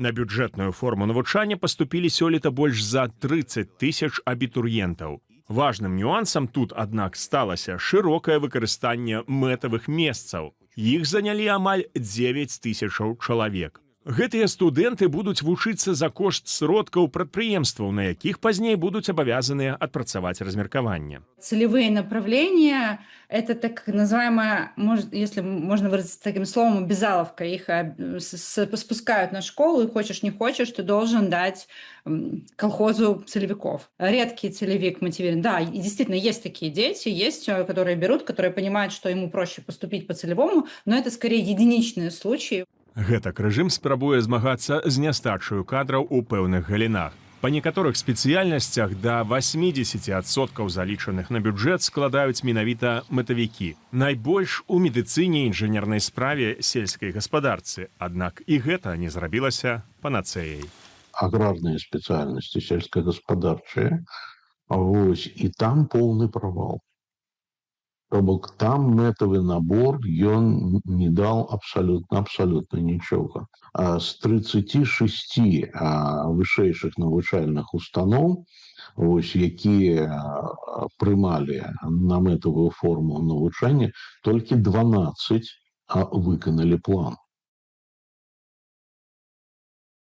На бюджэтную форму навучання паступілі сёлета больш за 30 тысяч абітурыентаў. Важным нюансам тут, аднак, сталася шырокае выкарыстанне мэтавых месцаў. Іх занялі амаль 9 тысячаў чалавек. Гэтыя студэнты будуць вучыцца за кошт сродкаў прадпрыемстваў, на якіх пазней будуць абавязаныя адпрацаваць размеркаванне. Целевые направления — это так называемая, если можно выразиться таким словом, обязаловка. Их спускают на школу, и хочешь не хочешь, ты должен дать колхозу целевиков. Редкий целевик мотивирован. Да, и действительно есть такие дети, есть, которые берут, которые понимают, что ему проще поступить по целевому, но это скорее единичные случаи. Гэтак рэжым спрабуе змагацца з нястачаю кадраў у пэўных галінах. Па некаторых спецыяльнасцях да 80% залічаных на бюджэт складаюць менавіта мэтавікі. Найбольш у медыцыне, інжынернай справе, сельскай гаспадарцы. Аднак і гэта не зрабілася панацэяй. Аграрныя спецыяльнасці, сельскагаспадарчыя, вось, і там поўны правал. То бок там мэтавы набор, ён не дал абсолютно нічога. З 36 вышэйшых навучальных устаноў, вось, якія прымалі на мэтавую форму навучання, толькі 12 выканалі план.